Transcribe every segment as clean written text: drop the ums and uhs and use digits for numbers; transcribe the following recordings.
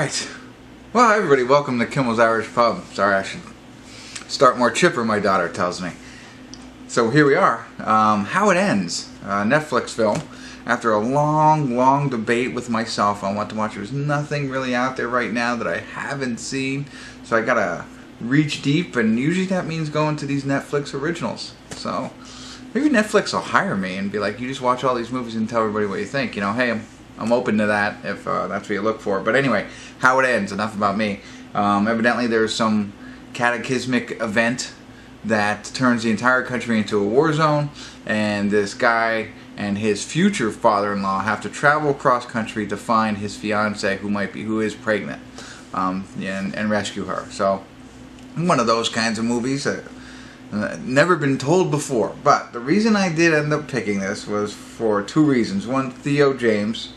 Alright. Well, everybody, welcome to Kimmel's Irish Pub. Sorry, I should start more chipper, my daughter tells me. So here we are. How It Ends. Netflix film. After a long debate with myself on what to watch, there's nothing really out there right now that I haven't seen. So I gotta reach deep, and usually that means going to these Netflix originals. So maybe Netflix will hire me and be like, you just watch all these movies and tell everybody what you think. You know, hey, I'm open to that if that's what you look for. But anyway, How It Ends, enough about me. Evidently there's some cataclysmic event that turns the entire country into a war zone, and this guy and his future father-in-law have to travel across country to find his fiance who is pregnant, and rescue her. So one of those kinds of movies that never been told before. But the reason I did end up picking this was for two reasons. One, Theo James.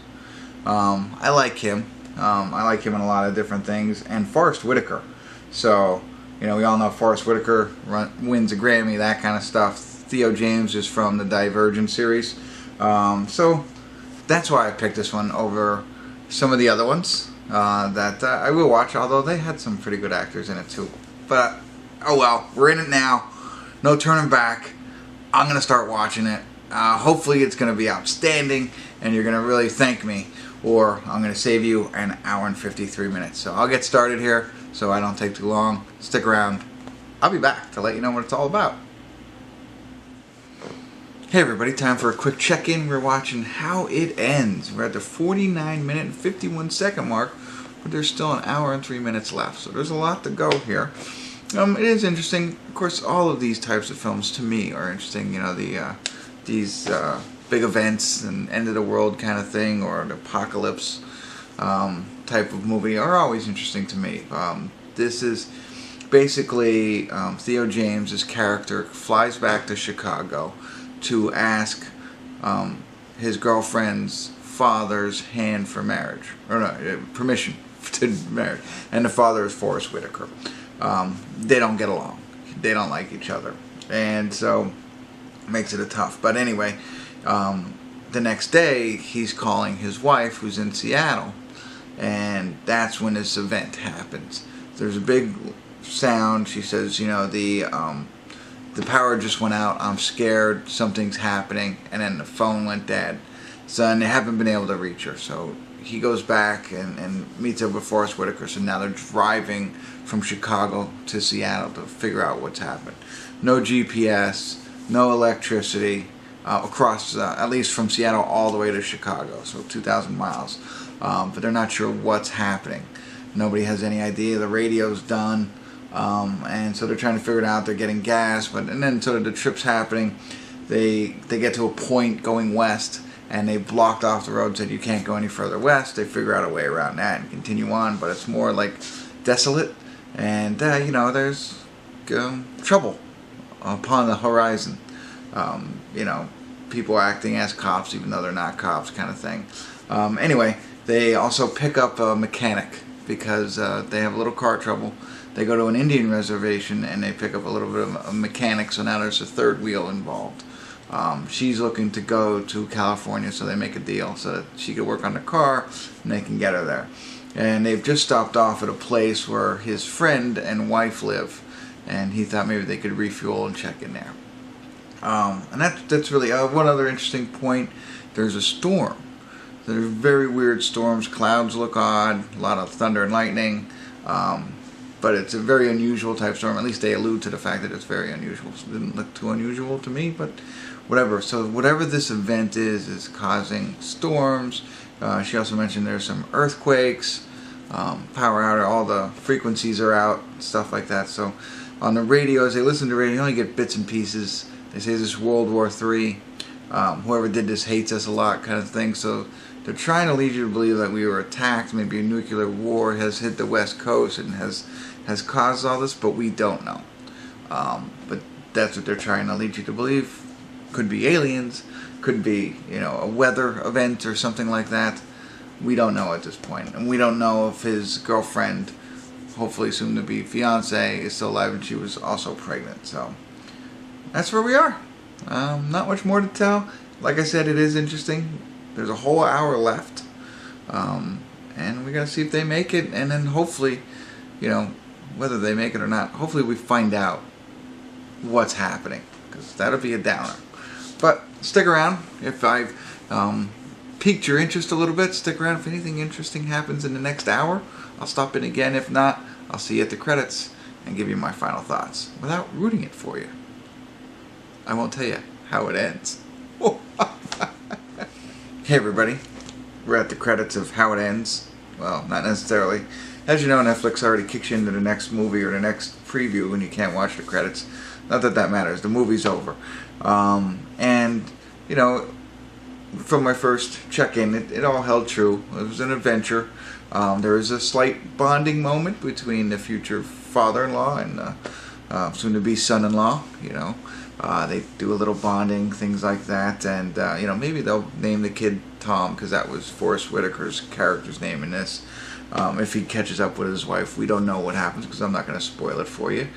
I like him. I like him in a lot of different things. And Forrest Whitaker. So, you know, we all know Forrest Whitaker wins a Grammy, that kind of stuff. Theo James is from the Divergent series. So that's why I picked this one over some of the other ones that I will watch, although they had some pretty good actors in it too. But, oh well, we're in it now. No turning back. I'm going to start watching it. Hopefully it's going to be outstanding and you're going to really thank me, or I'm going to save you an hour and 53 minutes. So I'll get started here so I don't take too long. Stick around. I'll be back to let you know what it's all about. Hey everybody, time for a quick check-in. We're watching How It Ends. We're at the 49-minute and 51-second mark, but there's still an hour and 3 minutes left. So there's a lot to go here. It is interesting. Of course, all of these types of films to me are interesting. You know, these big events and end of the world kind of thing, or the apocalypse type of movie are always interesting to me. This is basically Theo James's character flies back to Chicago to ask his girlfriend's father's hand for marriage, or no, permission to marriage, and the father is Forrest Whitaker. They don't get along. They don't like each other, and so makes it tough. But anyway, the next day he's calling his wife, who's in Seattle, and that's when this event happens. There's a big sound. She says, you know, the power just went out. I'm scared. Something's happening. And then the phone went dead. So, and they haven't been able to reach her. So he goes back and meets up with Forrest Whitaker. So now they're driving from Chicago to Seattle to figure out what's happened. No GPS, no electricity across, at least from Seattle all the way to Chicago. So 2,000 miles. But they're not sure what's happening. Nobody has any idea. The radio's done. And so they're trying to figure it out. They're getting gas, and then sort of the trip's happening. They get to a point going west, and they blocked off the road, said you can't go any further west. They figure out a way around that and continue on, but it's more like desolate, and you know, there's trouble upon the horizon. You know, people acting as cops even though they're not cops, kind of thing. Anyway, they also pick up a mechanic because they have a little car trouble. They go to an Indian reservation and they pick up a little bit of a mechanic, so now there's a third wheel involved. She's looking to go to California, so they make a deal so that she could work on the car and they can get her there. And they've just stopped off at a place where his friend and wife live, and he thought maybe they could refuel and check in there. And that's really one other interesting point. There's a storm. There's very weird storms. Clouds look odd, a lot of thunder and lightning. But it's a very unusual type storm. At least they allude to the fact that it's very unusual. It didn't look too unusual to me, but whatever. So whatever this event is causing storms. She also mentioned there's some earthquakes, power out, all the frequencies are out, stuff like that. So on the radio, as they listen to radio, you only get bits and pieces. They say this is World War III. Whoever did this hates us a lot, kind of thing. So they're trying to lead you to believe that we were attacked. Maybe a nuclear war has hit the West Coast and has caused all this, but we don't know. But that's what they're trying to lead you to believe. Could be aliens, could be, you know, a weather event or something like that. We don't know at this point. And we don't know if his girlfriend, hopefully soon to be fiance, is still alive, and she was also pregnant. So that's where we are. Not much more to tell. Like I said, it is interesting. There's a whole hour left. and we got to see if they make it, and then hopefully, you know, whether they make it or not, hopefully we find out what's happening, because that'll be a downer. But stick around. If I've piqued your interest a little bit, stick around. If anything interesting happens in the next hour, I'll stop in again. If not, I'll see you at the credits and give you my final thoughts without rooting it for you. I won't tell you how it ends. Hey everybody, we're at the credits of how it ends. Well, not necessarily. As you know, Netflix already kicks you into the next movie or the next preview when you can't watch the credits. Not that that matters. The movie's over. And, you know, from my first check-in, it all held true. It was an adventure. There was a slight bonding moment between the future father-in-law and soon-to-be son-in-law, you know. They do a little bonding, things like that, and you know, maybe they'll name the kid Tom, because that was Forrest Whitaker's character's name in this. If he catches up with his wife, we don't know what happens, because I'm not going to spoil it for you.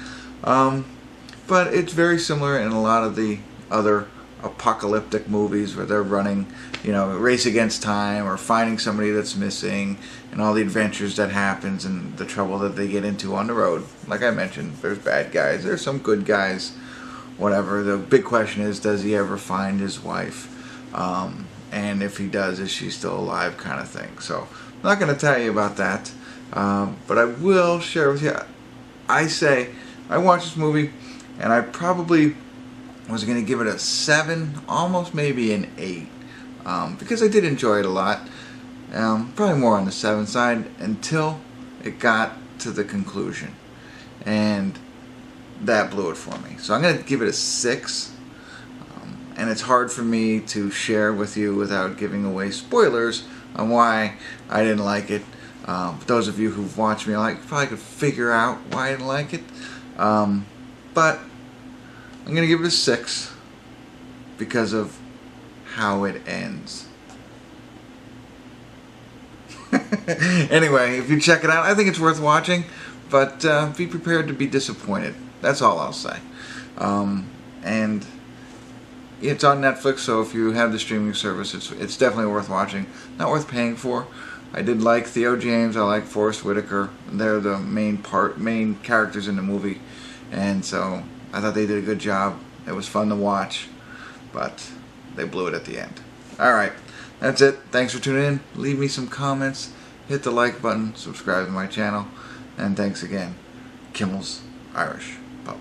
But it's very similar in a lot of the other apocalyptic movies where they're running, you know, a race against time or finding somebody that's missing, and all the adventures that happens and the trouble that they get into on the road. Like I mentioned, there's bad guys, there's some good guys, whatever. The big question is, does he ever find his wife? And if he does, is she still alive, kind of thing. So I'm not going to tell you about that, but I will share with you. I watched this movie, and I probably was going to give it a 7, almost maybe an 8, because I did enjoy it a lot. Probably more on the 7 side until it got to the conclusion, and that blew it for me. So I'm going to give it a 6, and it's hard for me to share with you without giving away spoilers on why I didn't like it. But those of you who've watched me probably could figure out why I didn't like it. But I'm going to give it a 6 because of how it ends. Anyway, if you check it out, I think it's worth watching, but be prepared to be disappointed. That's all I'll say. And it's on Netflix, so if you have the streaming service, it's definitely worth watching. Not worth paying for. I did like Theo James. I like Forrest Whitaker. They're the main characters in the movie, and so I thought they did a good job. It was fun to watch, but they blew it at the end. Alright, that's it. Thanks for tuning in. Leave me some comments. Hit the like button. Subscribe to my channel. And thanks again. Kimmel's Irish Pub.